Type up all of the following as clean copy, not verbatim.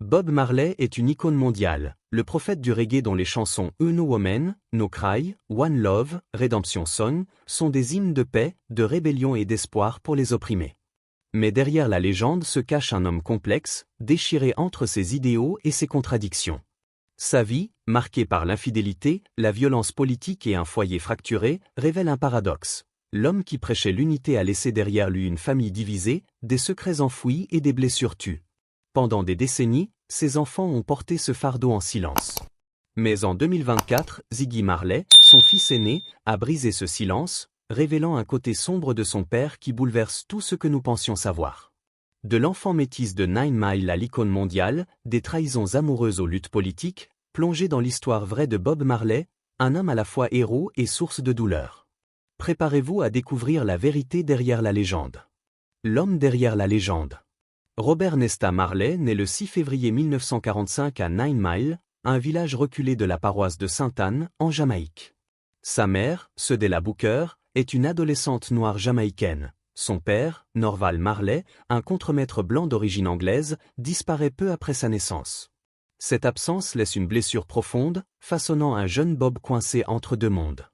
Bob Marley est une icône mondiale, le prophète du reggae dont les chansons Uno Woman, No Cry, One Love, Redemption Song sont des hymnes de paix, de rébellion et d'espoir pour les opprimés. Mais derrière la légende se cache un homme complexe, déchiré entre ses idéaux et ses contradictions. Sa vie, marquée par l'infidélité, la violence politique et un foyer fracturé, révèle un paradoxe. L'homme qui prêchait l'unité a laissé derrière lui une famille divisée, des secrets enfouis et des blessures tues. Pendant des décennies, ses enfants ont porté ce fardeau en silence. Mais en 2024, Ziggy Marley, son fils aîné, a brisé ce silence, révélant un côté sombre de son père qui bouleverse tout ce que nous pensions savoir. De l'enfant métis de 9 Mile à l'icône mondiale, des trahisons amoureuses aux luttes politiques, plongé dans l'histoire vraie de Bob Marley, un homme à la fois héros et source de douleur. Préparez-vous à découvrir la vérité derrière la légende. L'homme derrière la légende. Robert Nesta Marley naît le 6 février 1945 à 9 Mile, un village reculé de la paroisse de Sainte-Anne, en Jamaïque. Sa mère, Cedella Booker, est une adolescente noire jamaïcaine. Son père, Norval Marley, un contremaître blanc d'origine anglaise, disparaît peu après sa naissance. Cette absence laisse une blessure profonde, façonnant un jeune Bob coincé entre deux mondes.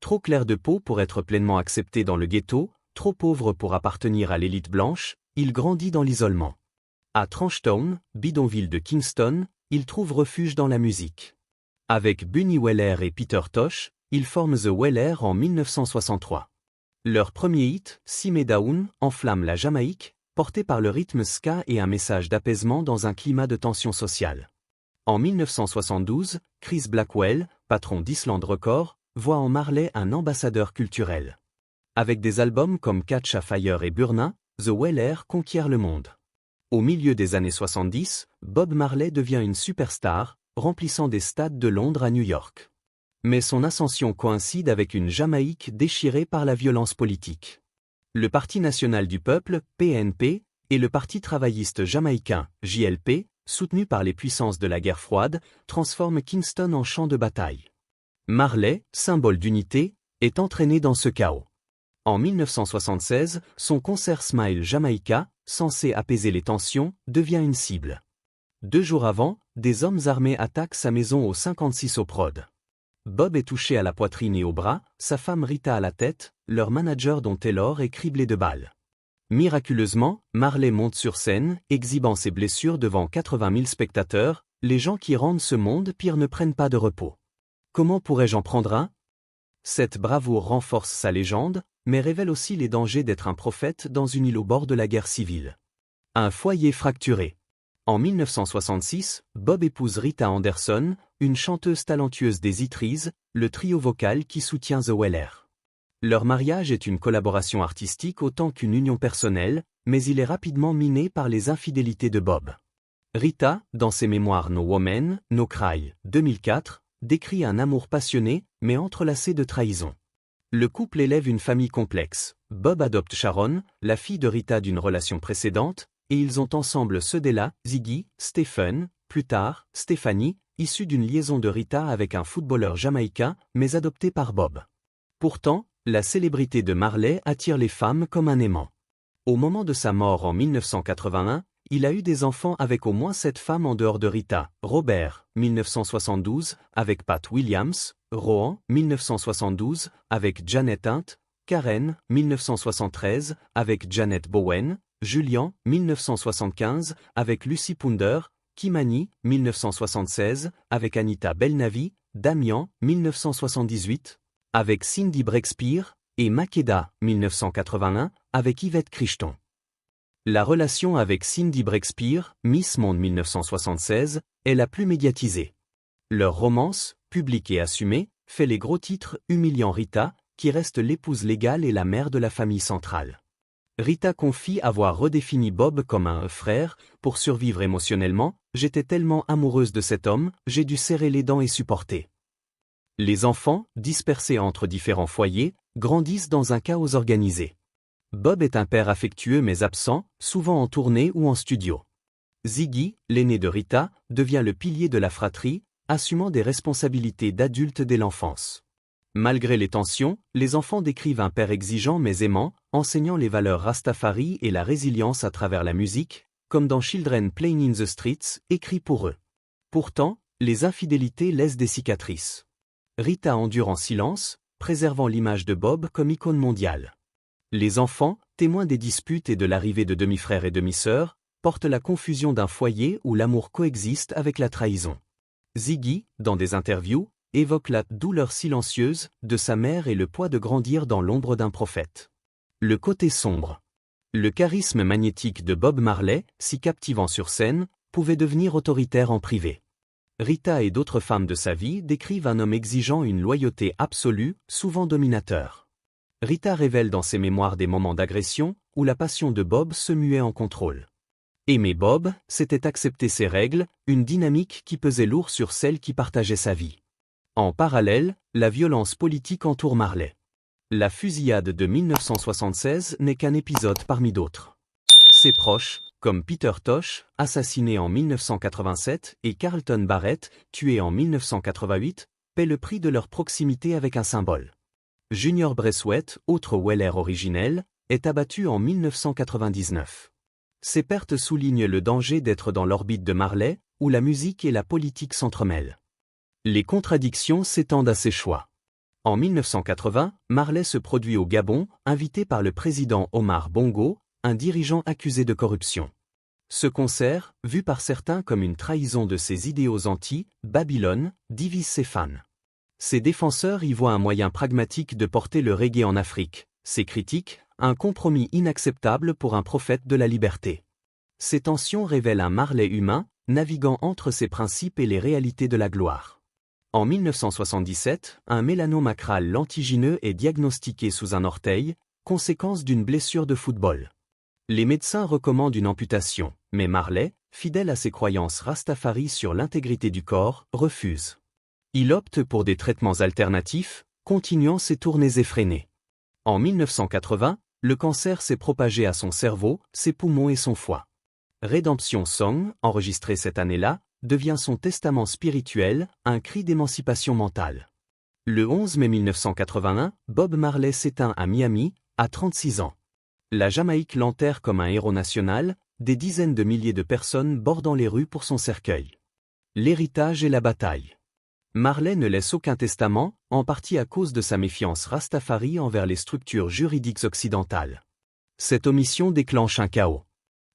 Trop clair de peau pour être pleinement accepté dans le ghetto, trop pauvre pour appartenir à l'élite blanche, il grandit dans l'isolement. À Trenchtown, bidonville de Kingston, il trouve refuge dans la musique. Avec Bunny Weller et Peter Tosh, ils forment The Weller en 1963. Leur premier hit, Simmer Down, enflamme la Jamaïque, porté par le rythme ska et un message d'apaisement dans un climat de tension sociale. En 1972, Chris Blackwell, patron d'Island Records, voit en Marley un ambassadeur culturel. Avec des albums comme Catch a Fire et Burna, The Weller conquiert le monde. Au milieu des années 70, Bob Marley devient une superstar, remplissant des stades de Londres à New York. Mais son ascension coïncide avec une Jamaïque déchirée par la violence politique. Le Parti national du peuple, PNP, et le Parti travailliste jamaïcain, JLP, soutenu par les puissances de la guerre froide, transforment Kingston en champ de bataille. Marley, symbole d'unité, est entraîné dans ce chaos. En 1976, son concert Smile Jamaica, censé apaiser les tensions, devient une cible. 2 jours avant, des hommes armés attaquent sa maison au 56 au Prod. Bob est touché à la poitrine et au bras, sa femme Rita à la tête, leur manager dont Taylor est criblé de balles. Miraculeusement, Marley monte sur scène, exhibant ses blessures devant 80 000 spectateurs, les gens qui rendent ce monde pire ne prennent pas de repos. Comment pourrais-je en prendre un? Cette bravoure renforce sa légende, mais révèle aussi les dangers d'être un prophète dans une île au bord de la guerre civile. Un foyer fracturé. En 1966, Bob épouse Rita Anderson, une chanteuse talentueuse des Itries, le trio vocal qui soutient The Weller. Leur mariage est une collaboration artistique autant qu'une union personnelle, mais il est rapidement miné par les infidélités de Bob. Rita, dans ses mémoires No Woman, No Cry, 2004, décrit un amour passionné, mais entrelacé de trahison. Le couple élève une famille complexe. Bob adopte Sharon, la fille de Rita d'une relation précédente, et ils ont ensemble Cedella, Ziggy, Stephen, plus tard, Stephanie, issue d'une liaison de Rita avec un footballeur jamaïcain, mais adopté par Bob. Pourtant, la célébrité de Marley attire les femmes comme un aimant. Au moment de sa mort en 1981, il a eu des enfants avec au moins 7 femmes en dehors de Rita. Robert, 1972, avec Pat Williams, Rohan, 1972, avec Janet Hunt, Karen, 1973, avec Janet Bowen, Julian, 1975, avec Lucy Pounder, Kimani, 1976, avec Anita Belnavi, Damian, 1978, avec Cindy Breakspear, et Makeda, 1981, avec Yvette Crichton. La relation avec Cindy Breakspear, Miss Monde 1976, est la plus médiatisée. Leur romance, publique et assumée, fait les gros titres humiliant Rita, qui reste l'épouse légale et la mère de la famille centrale. Rita confie avoir redéfini Bob comme un frère, pour survivre émotionnellement, j'étais tellement amoureuse de cet homme, j'ai dû serrer les dents et supporter. Les enfants, dispersés entre différents foyers, grandissent dans un chaos organisé. Bob est un père affectueux mais absent, souvent en tournée ou en studio. Ziggy, l'aîné de Rita, devient le pilier de la fratrie, assumant des responsabilités d'adulte dès l'enfance. Malgré les tensions, les enfants décrivent un père exigeant mais aimant, enseignant les valeurs Rastafari et la résilience à travers la musique, comme dans Children Playing in the Streets, écrit pour eux. Pourtant, les infidélités laissent des cicatrices. Rita endure en silence, préservant l'image de Bob comme icône mondiale. Les enfants, témoins des disputes et de l'arrivée de demi-frères et demi-sœurs, portent la confusion d'un foyer où l'amour coexiste avec la trahison. Ziggy, dans des interviews, évoque la douleur silencieuse de sa mère et le poids de grandir dans l'ombre d'un prophète. Le côté sombre. Le charisme magnétique de Bob Marley, si captivant sur scène, pouvait devenir autoritaire en privé. Rita et d'autres femmes de sa vie décrivent un homme exigeant une loyauté absolue, souvent dominateur. Rita révèle dans ses mémoires des moments d'agression, où la passion de Bob se muait en contrôle. Aimer Bob, c'était accepter ses règles, une dynamique qui pesait lourd sur celle qui partageait sa vie. En parallèle, la violence politique entoure Marley. La fusillade de 1976 n'est qu'un épisode parmi d'autres. Ses proches, comme Peter Tosh, assassiné en 1987, et Carlton Barrett, tué en 1988, paient le prix de leur proximité avec un symbole. Junior Braithwaite, autre Weller originel, est abattu en 1999. Ces pertes soulignent le danger d'être dans l'orbite de Marley, où la musique et la politique s'entremêlent. Les contradictions s'étendent à ses choix. En 1980, Marley se produit au Gabon, invité par le président Omar Bongo, un dirigeant accusé de corruption. Ce concert, vu par certains comme une trahison de ses idéaux anti-Babylone, divise ses fans. Ses défenseurs y voient un moyen pragmatique de porter le reggae en Afrique, ses critiques, un compromis inacceptable pour un prophète de la liberté. Ces tensions révèlent un Marley humain, naviguant entre ses principes et les réalités de la gloire. En 1977, un mélanome acral lentigineux est diagnostiqué sous un orteil, conséquence d'une blessure de football. Les médecins recommandent une amputation, mais Marley, fidèle à ses croyances rastafari sur l'intégrité du corps, refuse. Il opte pour des traitements alternatifs, continuant ses tournées effrénées. En 1980, le cancer s'est propagé à son cerveau, ses poumons et son foie. Redemption Song, enregistré cette année-là, devient son testament spirituel, un cri d'émancipation mentale. Le 11 mai 1981, Bob Marley s'éteint à Miami, à 36 ans. La Jamaïque l'enterre comme un héros national, des dizaines de milliers de personnes bordant les rues pour son cercueil. L'héritage et la bataille. Marley ne laisse aucun testament, en partie à cause de sa méfiance rastafari envers les structures juridiques occidentales. Cette omission déclenche un chaos.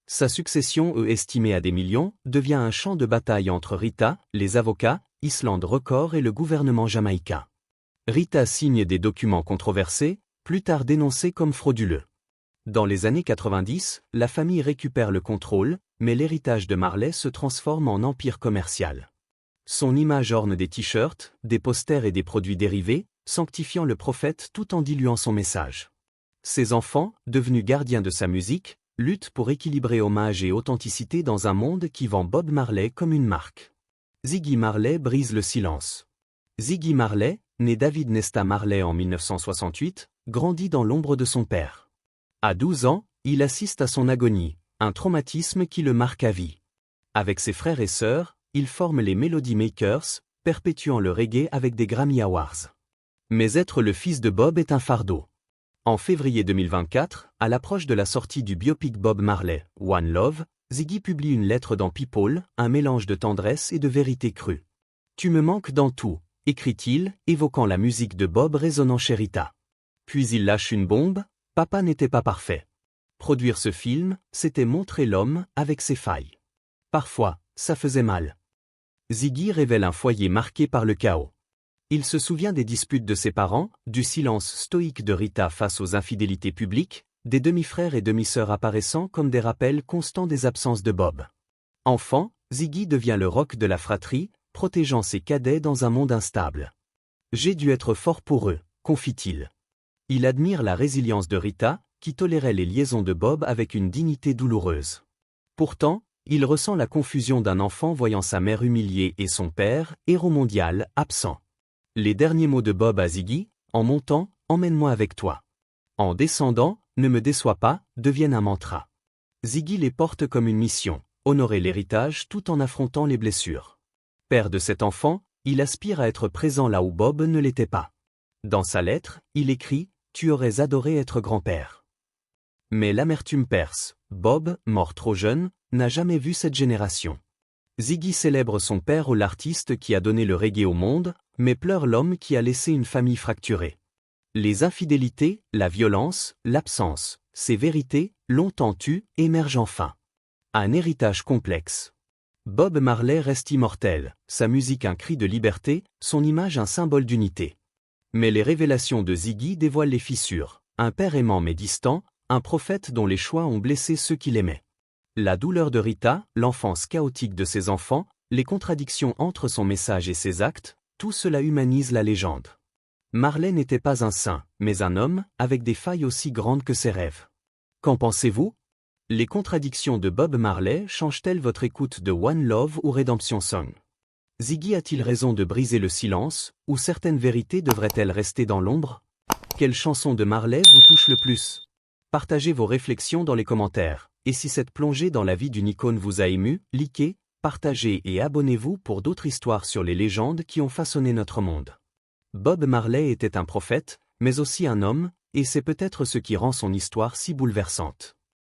Sa succession, estimée à des millions, devient un champ de bataille entre Rita, les avocats, Island Records et le gouvernement jamaïcain. Rita signe des documents controversés, plus tard dénoncés comme frauduleux. Dans les années 90, la famille récupère le contrôle, mais l'héritage de Marley se transforme en empire commercial. Son image orne des t-shirts, des posters et des produits dérivés, sanctifiant le prophète tout en diluant son message. Ses enfants, devenus gardiens de sa musique, luttent pour équilibrer hommage et authenticité dans un monde qui vend Bob Marley comme une marque. Ziggy Marley brise le silence. Ziggy Marley, né David Nesta Marley en 1968, grandit dans l'ombre de son père. À 12 ans, il assiste à son agonie, un traumatisme qui le marque à vie. Avec ses frères et sœurs, il forme les Melody Makers, perpétuant le reggae avec des Grammy Awards. Mais être le fils de Bob est un fardeau. En février 2024, à l'approche de la sortie du biopic Bob Marley, One Love, Ziggy publie une lettre dans People, un mélange de tendresse et de vérité crue. « Tu me manques dans tout », écrit-il, évoquant la musique de Bob résonnant chez Rita. Puis il lâche une bombe, « Papa n'était pas parfait ». Produire ce film, c'était montrer l'homme avec ses failles. Parfois, ça faisait mal. Ziggy révèle un foyer marqué par le chaos. Il se souvient des disputes de ses parents, du silence stoïque de Rita face aux infidélités publiques, des demi-frères et demi-sœurs apparaissant comme des rappels constants des absences de Bob. Enfant, Ziggy devient le roc de la fratrie, protégeant ses cadets dans un monde instable. « J'ai dû être fort pour eux », confie-t-il. Il admire la résilience de Rita, qui tolérait les liaisons de Bob avec une dignité douloureuse. Pourtant, il ressent la confusion d'un enfant voyant sa mère humiliée et son père, héros mondial, absent. Les derniers mots de Bob à Ziggy, en montant, emmène-moi avec toi. En descendant, ne me déçois pas, deviennent un mantra. Ziggy les porte comme une mission, honorer l'héritage tout en affrontant les blessures. Père de cet enfant, il aspire à être présent là où Bob ne l'était pas. Dans sa lettre, il écrit « Tu aurais adoré être grand-père ». Mais l'amertume perce, Bob, mort trop jeune, n'a jamais vu cette génération. Ziggy célèbre son père, l'artiste qui a donné le reggae au monde, mais pleure l'homme qui a laissé une famille fracturée. Les infidélités, la violence, l'absence, ces vérités, longtemps tues, émergent enfin. Un héritage complexe. Bob Marley reste immortel, sa musique un cri de liberté, son image un symbole d'unité. Mais les révélations de Ziggy dévoilent les fissures, un père aimant mais distant, un prophète dont les choix ont blessé ceux qu'il aimait. La douleur de Rita, l'enfance chaotique de ses enfants, les contradictions entre son message et ses actes, tout cela humanise la légende. Marley n'était pas un saint, mais un homme, avec des failles aussi grandes que ses rêves. Qu'en pensez-vous? Les contradictions de Bob Marley changent-elles votre écoute de One Love ou Redemption Song? Ziggy a-t-il raison de briser le silence, ou certaines vérités devraient-elles rester dans l'ombre? Quelle chanson de Marley vous touche le plus? Partagez vos réflexions dans les commentaires, et si cette plongée dans la vie d'une icône vous a ému, likez, partagez et abonnez-vous pour d'autres histoires sur les légendes qui ont façonné notre monde. Bob Marley était un prophète, mais aussi un homme, et c'est peut-être ce qui rend son histoire si bouleversante.